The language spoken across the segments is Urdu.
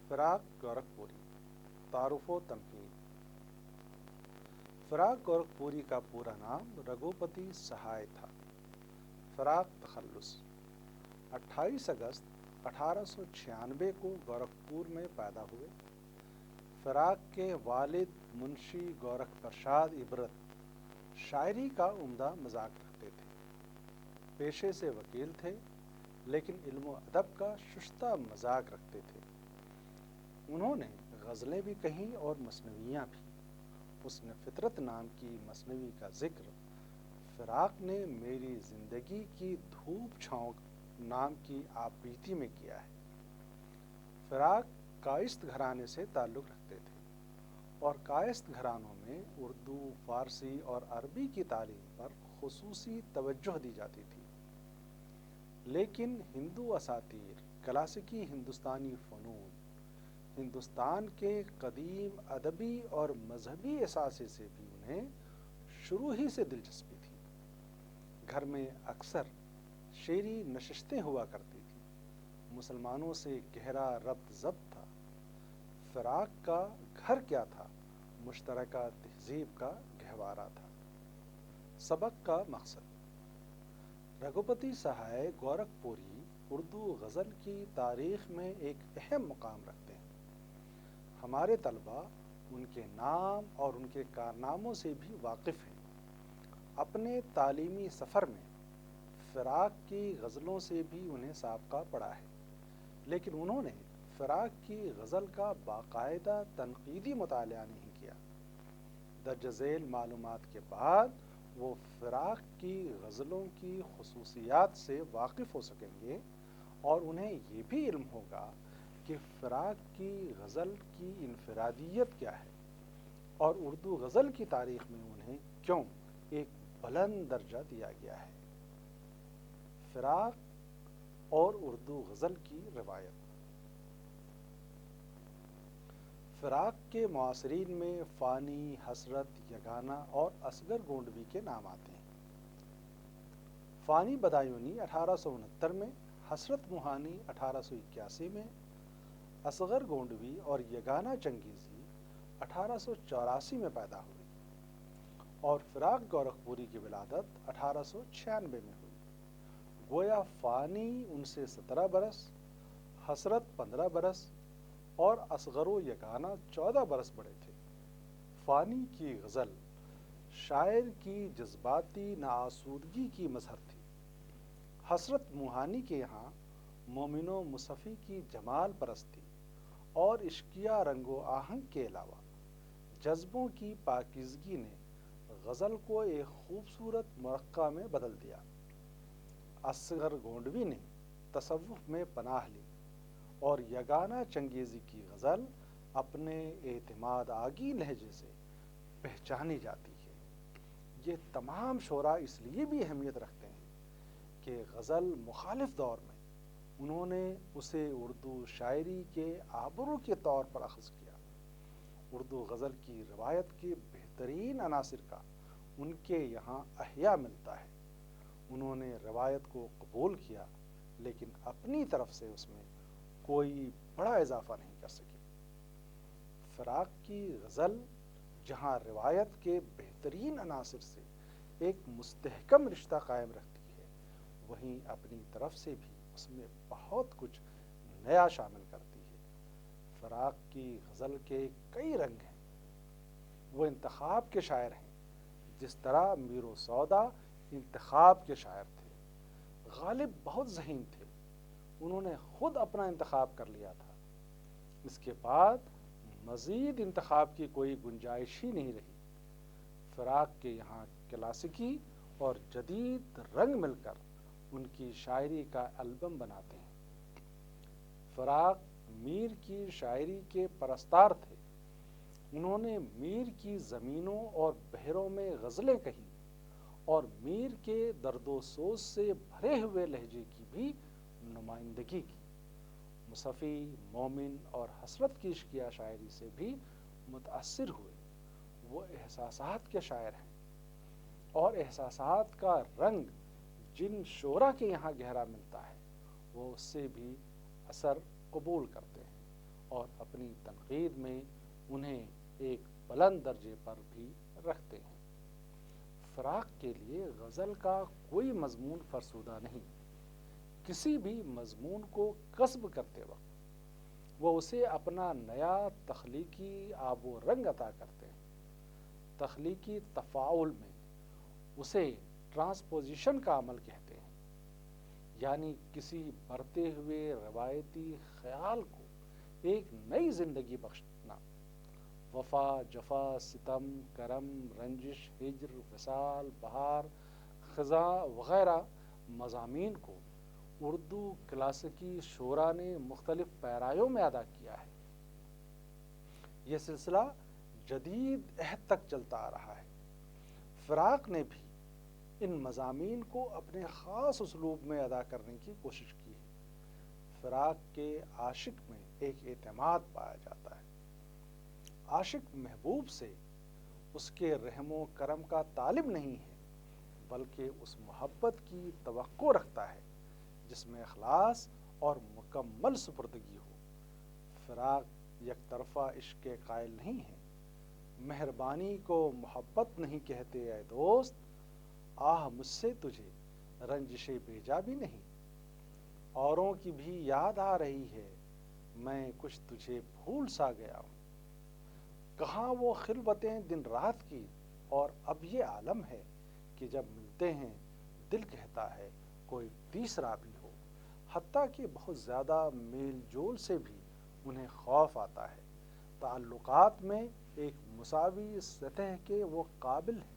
فراق گورکھپوری تعارف و تمہید۔ فراق گورکھپوری کا پورا نام رگھوپتی سہائے تھا۔ فراق تخلص 28 اگست 1896 کو گورکھپور میں پیدا ہوئے۔ فراق کے والد منشی گورکھ پرساد عبرت شاعری کا عمدہ مذاق رکھتے تھے۔ پیشے سے وکیل تھے لیکن علم و ادب کا شستہ مذاق رکھتے تھے۔ انہوں نے غزلیں بھی کہیں اور مثنویاں بھی۔ حسن فطرت نام کی مثنوی کا ذکر فراق نے میری زندگی کی دھوپ چھاؤں نام کی آبیتی میں کیا ہے۔ فراق کائست گھرانے سے تعلق رکھتے تھے اور کائست گھرانوں میں اردو، فارسی اور عربی کی تعلیم پر خصوصی توجہ دی جاتی تھی، لیکن ہندو اساطیر، کلاسیکی ہندوستانی فنون، ہندوستان کے قدیم ادبی اور مذہبی اثاثے سے بھی انہیں شروع ہی سے دلچسپی تھی۔ گھر میں اکثر شعری نشستیں ہوا کرتی تھیں۔ مسلمانوں سے گہرا ربط ضبط تھا۔ فراق کا گھر کیا تھا، مشترکہ تہذیب کا گہوارہ تھا۔ سبق کا مقصد۔ رگھوپتی سہائے گورکھپوری اردو غزل کی تاریخ میں ایک اہم مقام رکھتے ہیں۔ ہمارے طلباء ان کے نام اور ان کے کارناموں سے بھی واقف ہیں۔ اپنے تعلیمی سفر میں فراق کی غزلوں سے بھی انہیں سابقہ پڑا ہے، لیکن انہوں نے فراق کی غزل کا باقاعدہ تنقیدی مطالعہ نہیں کیا۔ درج ذیل معلومات کے بعد وہ فراق کی غزلوں کی خصوصیات سے واقف ہو سکیں گے اور انہیں یہ بھی علم ہوگا کہ فراق کی غزل کی انفرادیت کیا ہے اور اردو غزل کی تاریخ میں انہیں کیوں ایک بلند درجہ دیا گیا ہے۔ فراق اور اردو غزل کی روایت۔ فراق کے معاصرین میں فانی، حسرت، یگانہ اور اصغر گونڈوی کے نام آتے ہیں۔ فانی بدایونی 1869 میں، حسرت موہانی 1881 میں، اصغر گونڈوی اور یگانہ چنگیزی 1884 میں پیدا ہوئی اور فراق گورکھپوری کی ولادت 1896 میں ہوئی۔ گویا فانی ان سے 17 برس، حسرت 15 برس اور اصغر و یگانہ 14 برس بڑے تھے۔ فانی کی غزل شاعر کی جذباتی ناآسودگی کی مظہر تھی۔ حسرت موہانی کے یہاں مومن و مصفی کی جمال پرست تھی اور عشقیہ رنگ و آہنگ کے علاوہ جذبوں کی پاکیزگی نے غزل کو ایک خوبصورت مرقع میں بدل دیا۔ اصغر گونڈوی نے تصوف میں پناہ لی اور یگانہ چنگیزی کی غزل اپنے اعتماد آگی لہجے سے پہچانی جاتی ہے۔ یہ تمام شعراء اس لیے بھی اہمیت رکھتے ہیں کہ غزل مخالف دور میں انہوں نے اسے اردو شاعری کے آبرو کے طور پر اخذ کیا۔ اردو غزل کی روایت کے بہترین عناصر کا ان کے یہاں احیاء ملتا ہے۔ انہوں نے روایت کو قبول کیا لیکن اپنی طرف سے اس میں کوئی بڑا اضافہ نہیں کر سکے۔ فراق کی غزل جہاں روایت کے بہترین عناصر سے ایک مستحکم رشتہ قائم رکھتی ہے، وہیں اپنی طرف سے بھی اس میں بہت کچھ نیا شامل کرتی ہے۔ فراق کی غزل کے کئی رنگ ہیں۔ وہ انتخاب کے شاعر ہیں، جس طرح میر و سودا انتخاب کے شاعر تھے۔ غالب بہت ذہین تھے، انہوں نے خود اپنا انتخاب کر لیا تھا۔ اس کے بعد مزید انتخاب کی کوئی گنجائش ہی نہیں رہی۔ فراق کے یہاں کلاسیکی اور جدید رنگ مل کر ان کی شاعری کا البم بناتے ہیں۔ فراق میر کی شاعری کے پرستار تھے۔ انہوں نے میر کی زمینوں اور بحروں میں غزلیں کہیں اور میر کے درد و سوز سے بھرے ہوئے لہجے کی بھی نمائندگی کی۔ مصفی، مومن اور حسرت کی عشقیہ شاعری سے بھی متاثر ہوئے۔ وہ احساسات کے شاعر ہیں اور احساسات کا رنگ جن شعراء کے یہاں گہرا ملتا ہے وہ اس سے بھی اثر قبول کرتے ہیں اور اپنی تنقید میں انہیں ایک بلند درجے پر بھی رکھتے ہیں۔ فراق کے لیے غزل کا کوئی مضمون فرسودہ نہیں۔ کسی بھی مضمون کو کسب کرتے وقت وہ اسے اپنا نیا تخلیقی آب و رنگ عطا کرتے ہیں۔ تخلیقی تفاعل میں اسے ٹرانسپوزیشن کا عمل کہتے ہیں، یعنی کسی بڑھتے ہوئے روایتی خیال کو ایک نئی زندگی بخشنا۔ وفا، جفا، ستم، کرم، رنجش، ہجر، وصال، بہار، خزاں وغیرہ مضامین کو اردو کلاسیکی شعراء نے مختلف پیرایوں میں ادا کیا ہے۔ یہ سلسلہ جدید عہد تک چلتا آ رہا ہے۔ فراق نے بھی ان مضامین کو اپنے خاص اسلوب میں ادا کرنے کی کوشش کی ہے۔ فراق کے عاشق میں ایک اعتماد پایا جاتا ہے۔ عاشق محبوب سے اس کے رحم و کرم کا طالب نہیں ہے، بلکہ اس محبت کی توقع رکھتا ہے جس میں اخلاص اور مکمل سپردگی ہو۔ فراق یک طرفہ عشق کے قائل نہیں ہے۔ مہربانی کو محبت نہیں کہتے اے دوست، آہ مجھ سے تجھے رنجش بھیجا بھی نہیں۔ اوروں کی بھی یاد آ رہی ہے، میں کچھ تجھے بھول سا گیا ہوں۔ کہاں وہ خلوتیں دن رات کی، اور اب یہ عالم ہے کہ جب ملتے ہیں دل کہتا ہے کوئی تیسرا بھی ہو۔ حتیٰ کہ بہت زیادہ میل جول سے بھی انہیں خوف آتا ہے۔ تعلقات میں ایک مساوی سطح کے وہ قابل ہیں،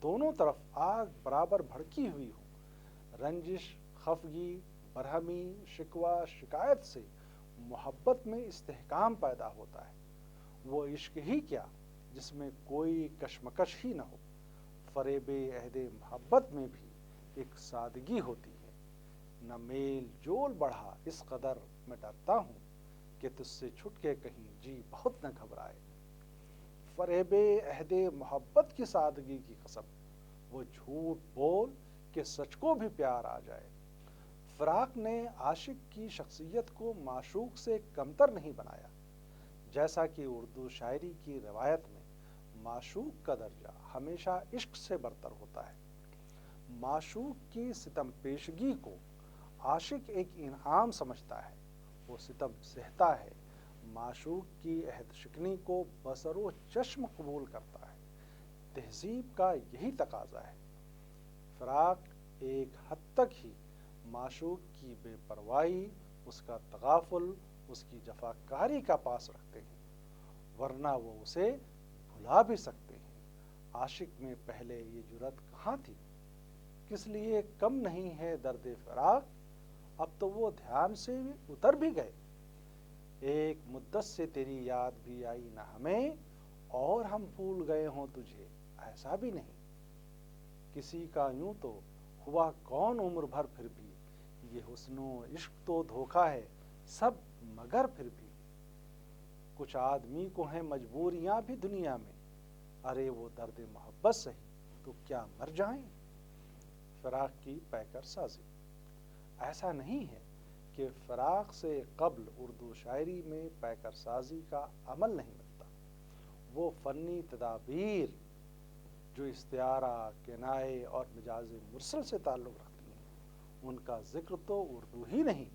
دونوں طرف آگ برابر بھڑکی ہوئی ہو۔ رنجش، خفگی، برہمی، شکوہ، شکایت سے محبت میں استحکام پیدا ہوتا ہے۔ وہ عشق ہی کیا جس میں کوئی کشمکش ہی نہ ہو۔ فریب عہد محبت میں بھی ایک سادگی ہوتی ہے۔ نہ میل جول بڑھا اس قدر میں ڈرتا ہوں کہ تجھ سے چھٹ کے کہیں جی بہت نہ گھبرائے۔ فریب عہد محبت کی سادگی کی قسم، وہ جھوٹ بول کہ سچ کو بھی پیار آ جائے۔ فراق نے عاشق کی شخصیت کو معشوق سے کمتر نہیں بنایا۔ جیسا کہ اردو شاعری کی روایت میں معشوق کا درجہ ہمیشہ عشق سے برتر ہوتا ہے۔ معشوق کی ستم پیشگی کو عاشق ایک انعام سمجھتا ہے، وہ ستم سہتا ہے۔ معشوق کی عہد شکنی کو بصر و چشم قبول کرتا ہے۔ تہذیب کا یہی تقاضا ہے۔ فراق ایک حد تک ہی معشوق کی بے پرواہی، اس کا تغافل، اس کی جفاکاری کا پاس رکھتے ہیں، ورنہ وہ اسے بھلا بھی سکتے ہیں۔ عاشق میں پہلے یہ جرأت کہاں تھی؟ کس لیے کم نہیں ہے درد فراق، اب تو وہ دھیان سے اتر بھی گئے۔ ایک مدت سے تیری یاد بھی آئی نہ ہمیں، اور ہم بھول گئے ہوں تجھے، ایسا بھی نہیں۔ کسی کا یوں تو ہوا کون عمر بھر، پھر بھی یہ حسن و عشق تو دھوکا ہے سب، مگر پھر بھی کچھ آدمی کو ہیں مجبوریاں بھی دنیا میں، ارے وہ درد محبت سہی تو کیا مر جائیں۔ فراق کی پیکر سازی۔ ایسا نہیں ہے کہ فراق سے قبل اردو شاعری میں پیکر سازی کا عمل نہیں ملتا۔ وہ فنی تدابیر جو استعارہ، کنائے اور مجاز مرسل سے تعلق رکھتی ہیں، ان کا ذکر تو اردو ہی نہیں،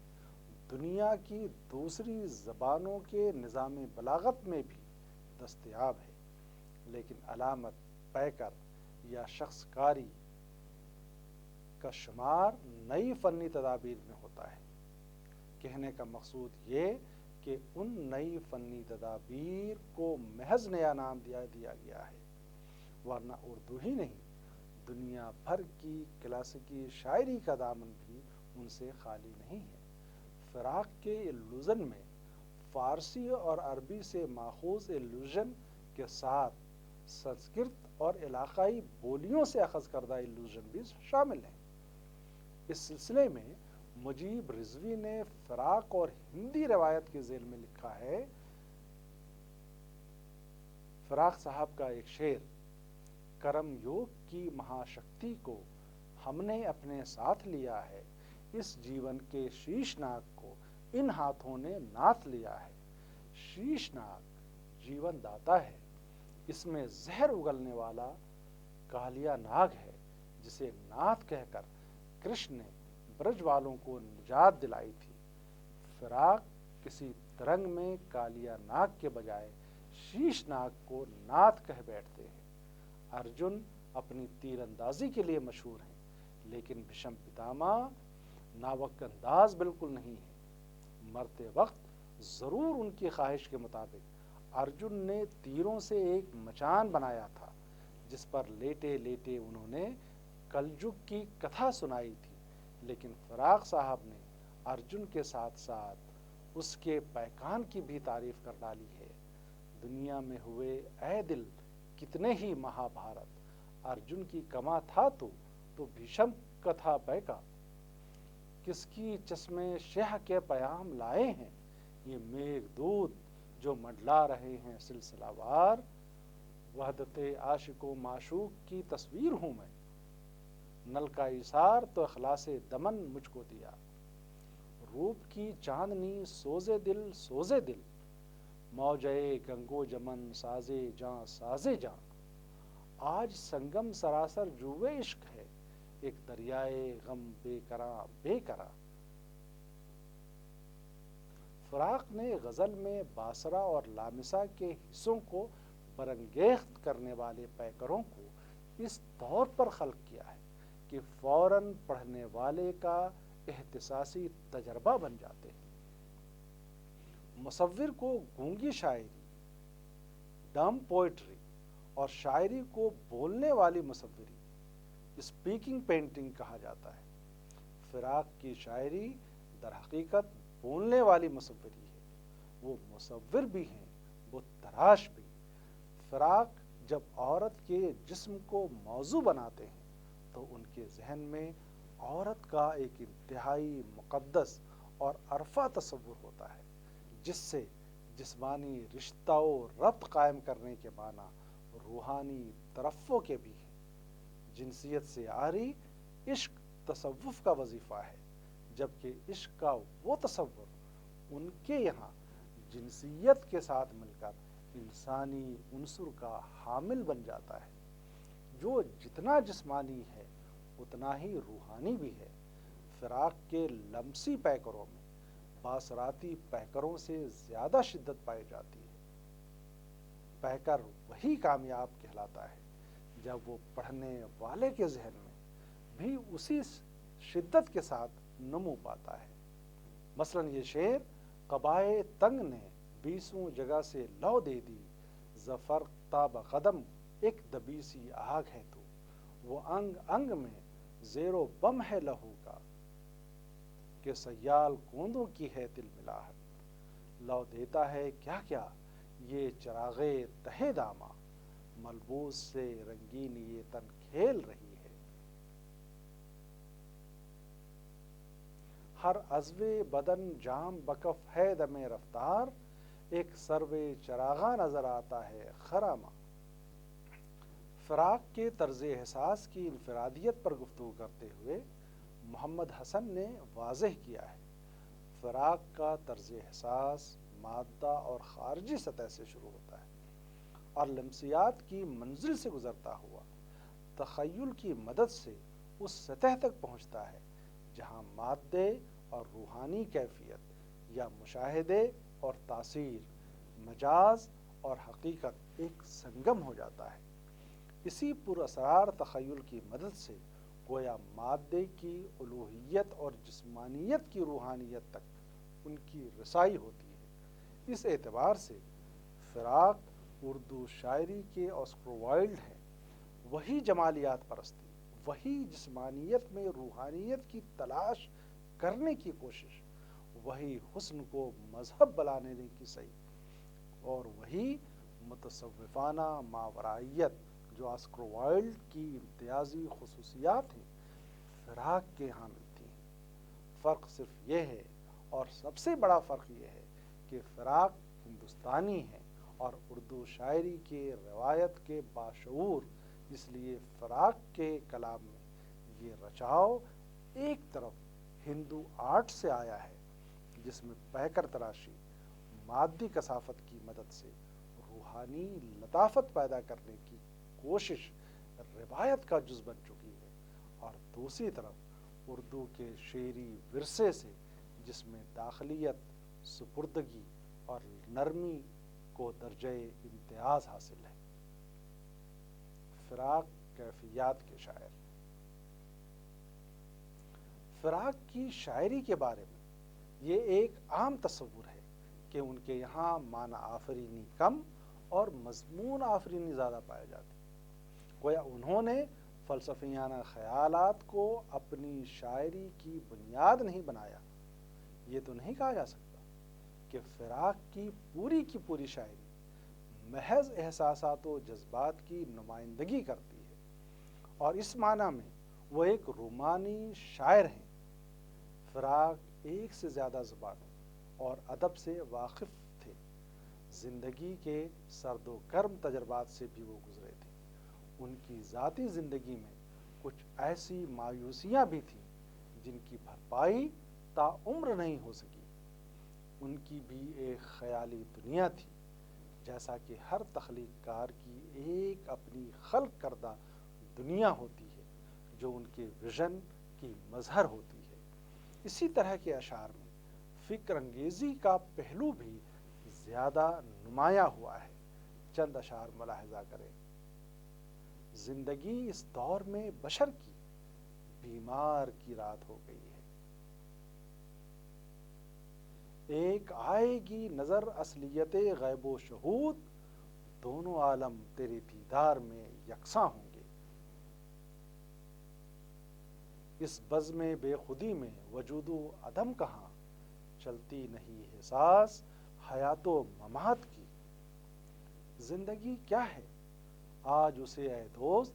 دنیا کی دوسری زبانوں کے نظام بلاغت میں بھی دستیاب ہے۔ لیکن علامت پیکر یا شخص کاری کا شمار نئی فنی تدابیر میں ہوتا ہے۔ کہنے کا مقصود یہ کہ ان نئی فنی تدابیر کو محض نیا نام دیا گیا ہے، ورنہ اردو ہی نہیں، دنیا بھر کی کلاسیکی شاعری کا دامن بھی ان سے خالی نہیں ہے۔ فراق کے الوژن میں فارسی اور عربی سے ماخوذ الوژن کے ساتھ سنسکرت اور علاقائی بولیوں سے اخذ کردہ الوژن بھی شامل ہیں۔ اس سلسلے میں مجیب رضوی نے فراق اور ہندی روایت کے ذیل میں لکھا ہے۔ فراق صاحب کا ایک شعر، کرم یوگ کی مہاشکتی کو ہم نے اپنے ساتھ لیا ہے، اس جیون کے شیش ناگ کو ان ہاتھوں نے ناث لیا ہے۔ شیش ناگ جیون داتا ہے، اس میں زہر اگلنے والا کالیا ناگ ہے، جسے ناتھ کہہ کر کرشن نے برج والوں کو نجات دلائی تھی۔ فراق کسی ترنگ میں کالیا ناگ کے بجائے شیش ناگ کو ناتھ کہہ بیٹھتے ہیں۔ ارجن اپنی تیر اندازی کے لیے مشہور ہیں، لیکن بھیشم پتاما ناوک انداز بالکل نہیں ہے۔ مرتے وقت ضرور ان کی خواہش کے مطابق ارجن نے تیروں سے ایک مچان بنایا تھا، جس پر لیٹے لیٹے انہوں نے کلجگ کی کتھا سنائی تھی، لیکن فراق صاحب نے ارجن کے ساتھ ساتھ اس کے پیکان کی بھی تعریف کر ڈالی ہے۔ دنیا میں ہوئے اے دل کتنے ہی مہا بھارت، ارجن کی کما تھا تو بھیشم کا تھا بیکا۔ کس کی چشمے شہ کے پیام لائے ہیں، یہ میگھ دود جو منڈلا رہے ہیں سلسلہ وار۔ وحدت عاشق و معشوق کی تصویر ہوں میں، نل کا ایثار تو اخلاص دمن مجھ کو دیا۔ روپ کی چاندنی سوزے دل، موجے گنگو جمن سازے جاں۔ آج سنگم سراسر جوئے عشق ہے، ایک دریائے غم بے کراں۔ فراق نے غزل میں باسرا اور لامسا کے حصوں کو برانگیخت کرنے والے پیکروں کو اس طور پر خلق کیا ہے کہ فوراً پڑھنے والے کا احتساسی تجربہ بن جاتے ہیں۔ مصور کو گونگی شاعری، ڈم پوئٹری اور شاعری کو بولنے والی مصوری، اسپیکنگ پینٹنگ کہا جاتا ہے۔ فراق کی شاعری در حقیقت بولنے والی مصوری ہے، وہ مصور بھی ہیں، وہ تراش بھی۔ فراق جب عورت کے جسم کو موضوع بناتے ہیں تو ان کے ذہن میں عورت کا ایک انتہائی مقدس اور عرفہ تصور ہوتا ہے، جس سے جسمانی رشتہ و ربط قائم کرنے کے معنی روحانی ترفع کے بھی ہیں۔ جنسیت سے عاری عشق تصوف کا وظیفہ ہے، جبکہ عشق کا وہ تصور ان کے یہاں جنسیت کے ساتھ مل کر انسانی عنصر کا حامل بن جاتا ہے، جو جتنا جسمانی ہے اتنا ہی روحانی بھی ہے۔ فراق کے لمسی پیکروں میں باصراتی پیکروں سے زیادہ شدت پائی جاتی ہے۔ پیکر وہی کامیاب کہلاتا ہے جب وہ پڑھنے والے کے ذہن میں بھی اسی شدت کے ساتھ نمو پاتا ہے۔ مثلاً یہ شعر: قبائے تنگ نے بیسوں جگہ سے لو دے دی، ظفر تاب قدم ایک دبیسی آگ ہے تو، وہ انگ انگ میں زیر و بم ہے لہو کا، کہ سیال کوندوں کی ہے تل ملاحت۔ لو دیتا ہے کیا کیا یہ چراغے تہے داماں، ملبوس سے رنگین یہ تن کھیل رہی ہے۔ ہر عضو بدن جام بکف ہے دم رفتار، ایک سروے چراغاں نظر آتا ہے خراما۔ فراق کے طرز احساس کی انفرادیت پر گفتگو کرتے ہوئے محمد حسن نے واضح کیا ہے، فراق کا طرز احساس مادہ اور خارجی سطح سے شروع ہوتا ہے اور لمسیات کی منزل سے گزرتا ہوا تخیل کی مدد سے اس سطح تک پہنچتا ہے جہاں مادے اور روحانی کیفیت یا مشاہدے اور تاثیر، مجاز اور حقیقت ایک سنگم ہو جاتا ہے۔ اسی پر اسرار تخیل کی مدد سے گویا مادے کی الوہیت اور جسمانیت کی روحانیت تک ان کی رسائی ہوتی ہے۔ اس اعتبار سے فراق اردو شاعری کے آسکر وائلڈ ہیں، وہی جمالیات پرستی، وہی جسمانیت میں روحانیت کی تلاش کرنے کی کوشش، وہی حسن کو مذہب بنانے کی سعی، اور وہی متصوفانہ ماورائیت جو آسکر وائلڈ کی امتیازی خصوصیات ہیں، فراق کے یہاں ملتی ہیں۔ فرق صرف یہ ہے، اور سب سے بڑا فرق یہ ہے کہ فراق ہندوستانی ہے اور اردو شاعری کے روایت کے باشعور، اس لیے فراق کے کلام میں یہ رچاؤ ایک طرف ہندو آرٹ سے آیا ہے، جس میں پیکر تراشی مادی کثافت کی مدد سے روحانی لطافت پیدا کرنے کی کوشش روایت کا جز بن چکی ہے، اور دوسری طرف اردو کے شعری ورثے سے جس میں داخلیت، سپردگی اور نرمی کو درجہ امتیاز حاصل ہے۔ فراق کیفیات کے شاعر۔ فراق کی شاعری کے بارے میں یہ ایک عام تصور ہے کہ ان کے یہاں معنی آفرینی کم اور مضمون آفرینی زیادہ پائے جاتے، گویا انہوں نے فلسفیانہ خیالات کو اپنی شاعری کی بنیاد نہیں بنایا۔ یہ تو نہیں کہا جا سکتا کہ فراق کی پوری شاعری محض احساسات و جذبات کی نمائندگی کرتی ہے، اور اس معنی میں وہ ایک رومانی شاعر ہیں۔ فراق ایک سے زیادہ زبانوں اور ادب سے واقف تھے، زندگی کے سرد و گرم تجربات سے بھی وہ گزرے تھے۔ ان کی ذاتی زندگی میں کچھ ایسی مایوسیاں بھی تھیں جن کی بھرپائی تا عمر نہیں ہو سکی۔ ان کی بھی ایک خیالی دنیا تھی، جیسا کہ ہر تخلیق کار کی ایک اپنی خلق کردہ دنیا ہوتی ہے جو ان کے ویژن کی مظہر ہوتی ہے۔ اسی طرح کے اشعار میں فکر انگیزی کا پہلو بھی زیادہ نمایاں ہوا ہے۔ چند اشعار ملاحظہ کریں۔ زندگی اس دور میں بشر کی بیمار کی رات ہو گئی ہے، ایک آئے گی نظر اصلیت غیب و شہود، دونوں عالم تیرے دیدار میں یکساں ہوں گے۔ اس بزم بے خودی میں وجود و عدم کہاں، چلتی نہیں احساس حیات و ممات کی۔ زندگی کیا ہے آج اسے اے دوست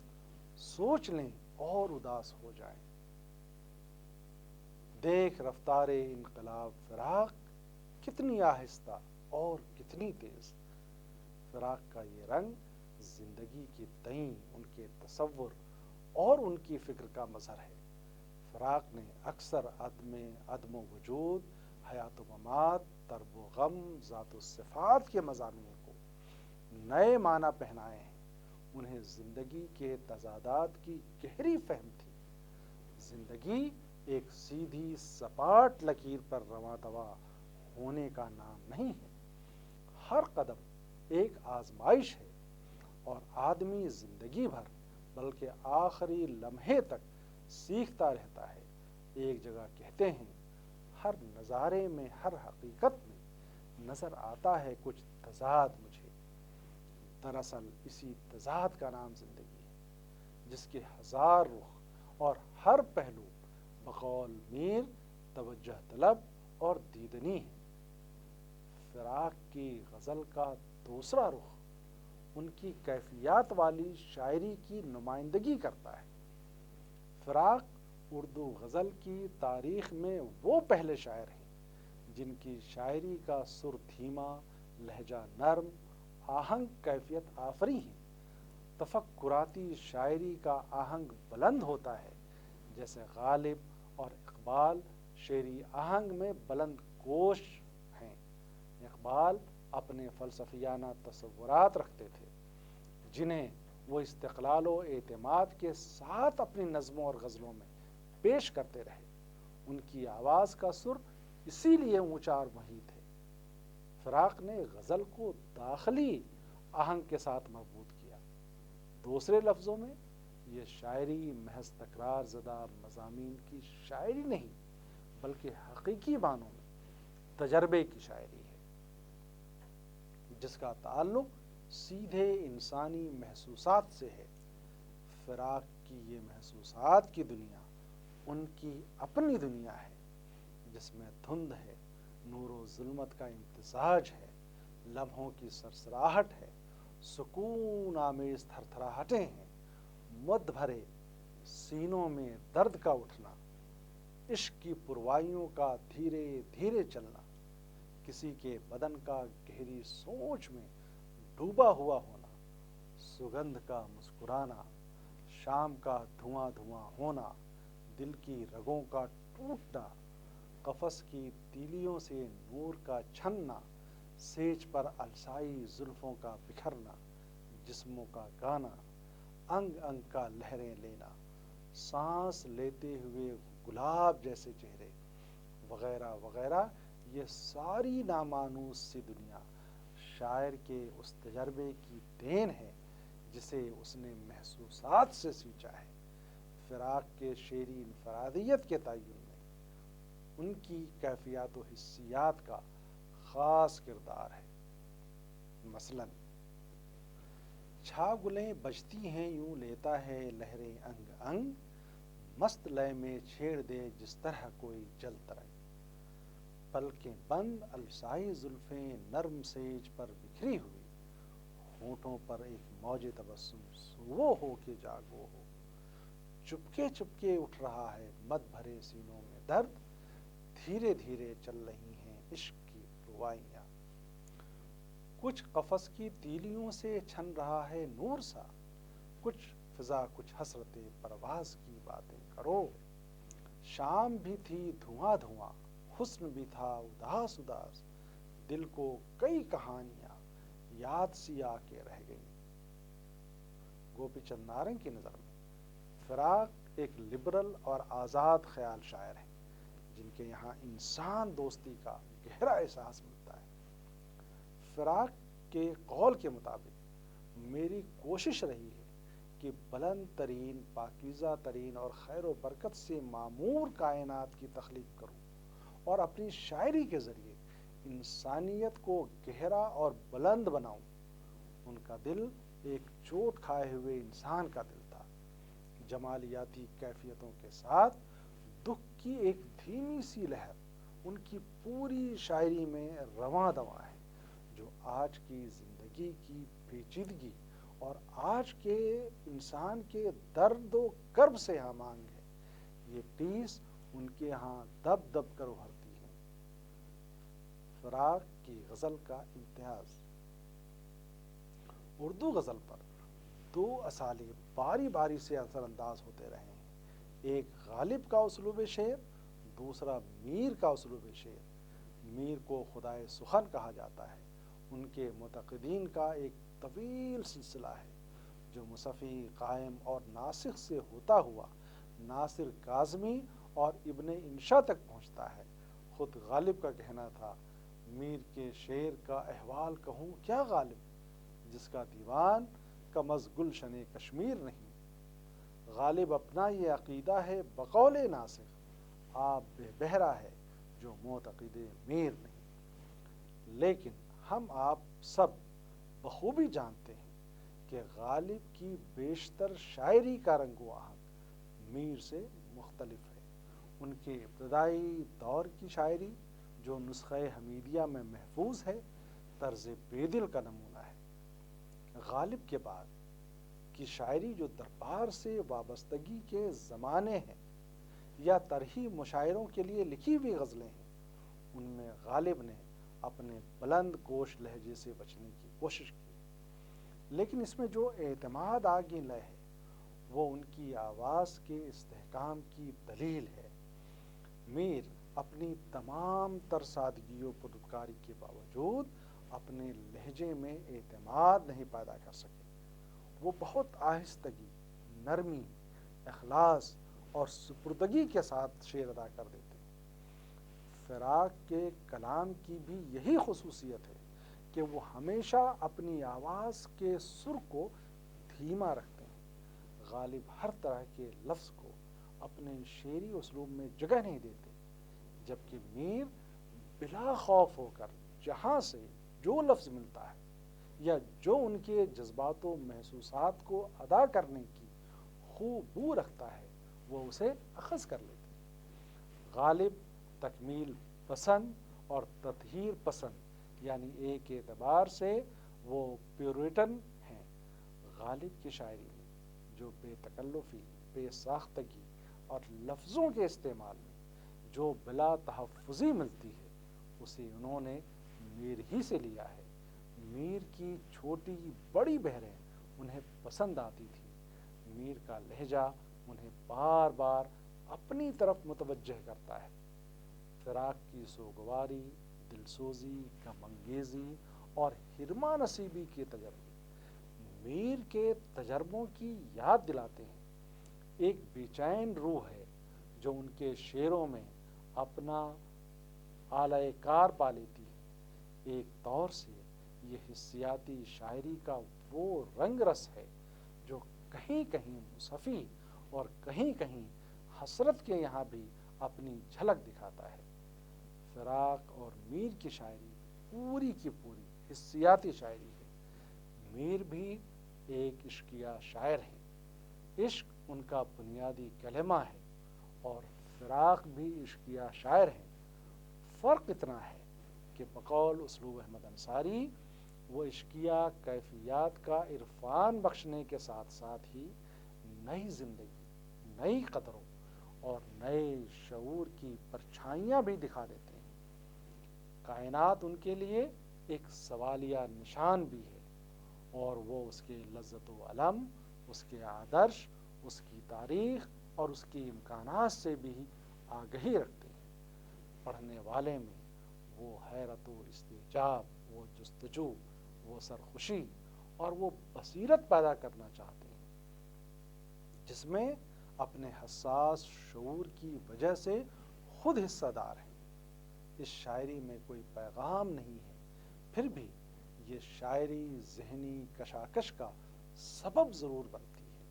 سوچ لیں اور اداس ہو جائیں۔ دیکھ رفتار انقلاب فراق کتنی آہستہ اور کتنی تیز۔ فراق کا یہ رنگ زندگی کی تئیں ان کے تصور اور ان کی فکر کا مظہر ہے۔ فراق نے اکثر عدم و وجود، حیات و ممات، طرب و غم، ذات و صفات کے مضامین کو نئے معنی پہنائے ہیں۔ انہیں زندگی کے تضادات کی گہری فہم تھی۔ زندگی ایک سیدھی سپاٹ لکیر پر رواں دوا ہونے کا نام نہیں ہے، ہر قدم ایک آزمائش ہے، اور آدمی زندگی بھر بلکہ آخری لمحے تک سیکھتا رہتا ہے۔ ایک جگہ کہتے ہیں، ہر نظارے میں، ہر حقیقت میں نظر آتا ہے کچھ تضاد مجھے۔ دراصل اسی تضاد کا نام زندگی ہے، جس کے ہزار رخ اور ہر پہلو بقول میر توجہ طلب اور دیدنی ہے۔ فراق کی غزل کا دوسرا رخ ان کی کیفیات والی شاعری کی نمائندگی کرتا ہے۔ فراق اردو غزل کی تاریخ میں وہ پہلے شاعر ہیں جن کی شاعری کا سر دھیما، لہجہ نرم، آہنگ کیفیت آفری ہیں۔ تفکراتی شاعری کا آہنگ بلند ہوتا ہے، جیسے غالب اور اقبال شعری آہنگ میں بلند گوش ہیں۔ اقبال اپنے فلسفیانہ تصورات رکھتے تھے، جنہیں وہ استقلال و اعتماد کے ساتھ اپنی نظموں اور غزلوں میں پیش کرتے رہے۔ ان کی آواز کا سر اسی لیے اونچا اور محیط ہے۔ فراق نے غزل کو داخلی آہنگ کے ساتھ مربوط کیا۔ دوسرے لفظوں میں یہ شاعری محض تکرار زدہ مضامین کی شاعری نہیں، بلکہ حقیقی معنوں میں تجربے کی شاعری ہے، جس کا تعلق سیدھے انسانی محسوسات سے ہے۔ فراق کی یہ محسوسات کی دنیا ان کی اپنی دنیا ہے، جس میں دھند ہے، نور و ظلمت کا امتزاج ہے، لمحوں کی سرسراہٹ ہے، سکون آمیز تھر تھراہٹیں ہیں، مد بھرے سینوں میں درد کا اٹھنا، عشق کی پروائیوں کا دھیرے دھیرے چلنا، کسی کے بدن کا گہری سوچ میں ڈوبا ہوا ہونا، سگندھ کا مسکرانا، شام کا دھواں دھواں ہونا، دل کی رگوں کا ٹوٹنا، قفس کی تیلیوں سے نور کا چھننا، سیج پر السائی زلفوں کا بکھرنا، جسموں کا گانا، انگ انگ کا لہریں لینا، سانس لیتے ہوئے گلاب جیسے چہرے، وغیرہ وغیرہ، یہ ساری نامانوس سی دنیا شاعر کے اس تجربے کی دین ہے جسے اس نے محسوسات سے سینچا ہے۔ فراق کے شعری انفرادیت کے تعین میں ان کی کیفیات و حسیات کا خاص کردار ہے۔ مثلاً چھا گلیں بجتی ہیں یوں لیتا ہے لہریں انگ انگ، مست لے میں چھیڑ دے جس طرح کوئی جل ترنگ، پلکیں بند السائی زلفیں نرم سیج پر بکھری ہوئی، ہونٹوں پر ایک موج تبسم سو ہو کے جاگو ہو، چپکے چپکے اٹھ رہا ہے مد بھرے سینوں میں درد، دھیرے دھیرے چل رہی ہیں عشق کی روائیاں، کچھ قفس کی تیلیوں سے چھن رہا ہے نور سا، کچھ فضا کچھ حسرت پرواز کی باتیں کرو، شام بھی تھی دھواں دھواں، حسن بھی تھا اداس اداس، دل کو کئی کہانیاں یاد سی آ کے رہ گئی۔ گوپی چند نارنگ کی نظر میں فراق ایک لبرل اور آزاد خیال شاعر ہیں جن کے یہاں انسان دوستی کا گہرا احساس ملتا ہے۔ فراق کے قول کے مطابق میری کوشش رہی ہے کہ بلند ترین، پاکیزہ ترین اور خیر و برکت سے معمور کائنات کی تخلیق کروں اور اپنی شاعری کے ذریعے انسانیت کو گہرا اور بلند بناؤں۔ ان کا دل ایک چوٹ کھائے ہوئے انسان کا دل تھا، جمالیاتی کیفیتوں کے ساتھ دکھ کی ایک دھیمی سی لہر ان کی پوری شاعری میں رواں دواں ہے، جو آج کی زندگی کی پیچیدگی اور آج کے انسان کے درد و کرب سے ہمانگ ہے۔ یہ ٹیس ان کے ہاں دب دب کر ابھرتی ہے۔ فراق کی غزل کا امتیاز۔ اردو غزل پر دو اسالیب باری باری سے اثر انداز ہوتے رہے ہیں، ایک غالب کا اسلوب شعر، دوسرا میر کا اسلوب شعر۔ میر کو خدائے سخن کہا جاتا ہے، ان کے معتقدین کا ایک طویل سلسلہ ہے جو مصفی، قائم اور ناسخ سے ہوتا ہوا ناصر کاظمی اور ابن انشا تک پہنچتا ہے۔ خود غالب کا کہنا تھا، میر کے شعر کا احوال کہوں کیا غالب، جس کا دیوان کم از گلشن کشمیر نہیں۔ غالب اپنا یہ عقیدہ ہے بقول ناسخ، آپ بے بہرا ہے جو معتقد میر نہیں۔ لیکن ہم آپ سب بخوبی جانتے ہیں کہ غالب کی بیشتر شاعری کا رنگ و آہنگ میر سے مختلف ہے۔ ان کے ابتدائی دور کی شاعری جو نسخہ حمیدیہ میں محفوظ ہے، طرز بیدل کا نمونہ ہے۔ غالب کے بعد کی شاعری جو دربار سے وابستگی کے زمانے ہیں یا طرحی مشاعروں کے لیے لکھی ہوئی غزلیں ہیں، ان میں غالب نے اپنے بلند گوش لہجے سے بچنے کی کوشش کی، لیکن اس میں جو اعتماد آگے لے ہے وہ ان کی آواز کے استحکام کی دلیل ہے۔ میر اپنی تمام تر سادگی و پروپکاری کے باوجود اپنے لہجے میں اعتماد نہیں پیدا کر سکے۔ وہ بہت آہستگی، نرمی، اخلاص اور سپردگی کے ساتھ شعر ادا کر دیتے ہیں۔ فراق کے کلام کی بھی یہی خصوصیت ہے کہ وہ ہمیشہ اپنی آواز کے سر کو دھیما رکھتے ہیں۔ غالب ہر طرح کے لفظ کو اپنے شعری اسلوب میں جگہ نہیں دیتے، جبکہ میر بلا خوف ہو کر جہاں سے جو لفظ ملتا ہے یا جو ان کے جذبات و محسوسات کو ادا کرنے کی خوبو رکھتا ہے، وہ اسے اخذ کر لیتے ہیں۔ غالب تکمیل پسند اور تطہیر پسند، یعنی ایک اعتبار سے وہ پیوریٹن ہیں۔ غالب کی شاعری میں جو بے تکلفی، بے ساختگی اور لفظوں کے استعمال میں جو بلا تحفظی ملتی ہے، اسے انہوں نے میر ہی سے لیا ہے۔ میر کی چھوٹی بڑی بہریں انہیں پسند آتی تھی۔ میر کا لہجہ انہیں بار بار اپنی طرف متوجہ کرتا ہے۔ فراق کی سوگواری، دلسوزی، غم انگیزی اور حرما نصیبی کے تجربے میر کے تجربوں کی یاد دلاتے ہیں۔ ایک بے چین روح ہے جو ان کے شعروں میں اپنا اعلی کار پا لیتی ہے۔ ایک طور سے یہ حسیاتی شاعری کا وہ رنگ رس ہے جو کہیں کہیں مصفی اور کہیں کہیں حسرت کے یہاں بھی اپنی جھلک دکھاتا ہے۔ فراق اور میر کی شاعری پوری کی پوری حسیاتی شاعری ہے۔ میر بھی ایک عشقیہ شاعر ہیں، عشق ان کا بنیادی کلمہ ہے، اور فراق بھی عشقیہ شاعر ہیں۔ فرق اتنا ہے کہ بقول اسلوب احمد انصاری وہ عشقیہ کیفیات کا عرفان بخشنے کے ساتھ ساتھ ہی نئی زندگی، نئی قدروں اور نئے شعور کی پرچھائیاں بھی دکھا دیتے ہیں۔ کائنات ان کے لیے ایک سوالیہ نشان بھی ہے، اور وہ اس کے لذت و علم، اس کے آدرش، اس کی تاریخ اور اس کی امکانات سے بھی آگہی رکھتے ہیں۔ پڑھنے والے میں وہ حیرت و استعجاب، وہ جستجو، وہ سرخوشی اور وہ بصیرت پیدا کرنا چاہتے ہیں، جس میں اپنے حساس شعور کی وجہ سے خود حصہ دار ہیں۔ اس شاعری میں کوئی پیغام نہیں ہے، پھر بھی یہ شاعری ذہنی کشاکش کا سبب ضرور بنتی ہے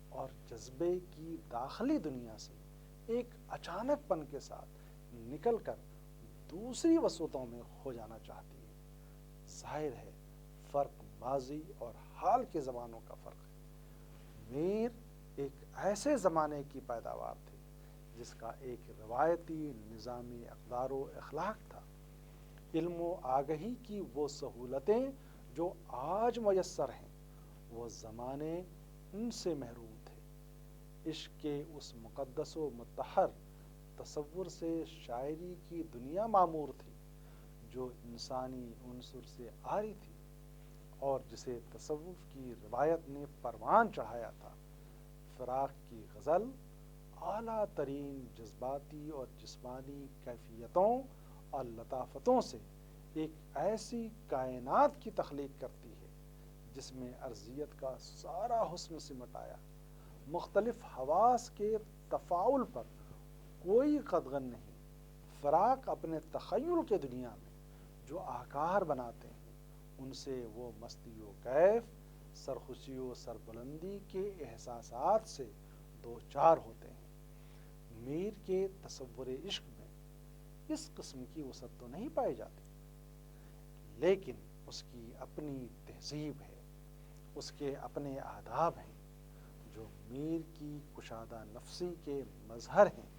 اور جذبے کی داخلی دنیا سے ایک اچانک پن کے ساتھ نکل کر دوسری وسعتوں میں کھو جانا چاہتی ہے۔ ظاہر ہے فرق ماضی اور حال کے زمانوں کا فرق ہے۔ میر ایک ایسے زمانے کی پیداوار تھے جس کا ایک روایتی نظامی اقدار و اخلاق تھا۔ علم و آگہی کی وہ سہولتیں جو آج میسر ہیں، وہ زمانے ان سے محروم تھے۔ عشق کے اس مقدس و مطہر تصور سے شاعری کی دنیا معمور تھی، جو انسانی عنصر سے عاری تھی اور جسے تصوف کی روایت نے پروان چڑھایا تھا۔ فراق کی غزل اعلیٰ ترین جذباتی اور جسمانی کیفیتوں اور لطافتوں سے ایک ایسی کائنات کی تخلیق کرتی ہے جس میں ارضیت کا سارا حسن سمٹ آیا۔ مختلف حواس کے تفاعل پر کوئی قدغن نہیں۔ فراق اپنے تخیل کے دنیا میں جو آکار بناتے ہیں، ان سے وہ مستی و کیف، سرخوشی و سربلندی کے احساسات سے دو چار ہوتے ہیں۔ میر کے تصور عشق میں اس قسم کی وسعت تو نہیں پائی جاتی، لیکن اس کی اپنی تہذیب ہے، اس کے اپنے آداب ہیں جو میر کی کشادہ نفسی کے مظہر ہیں۔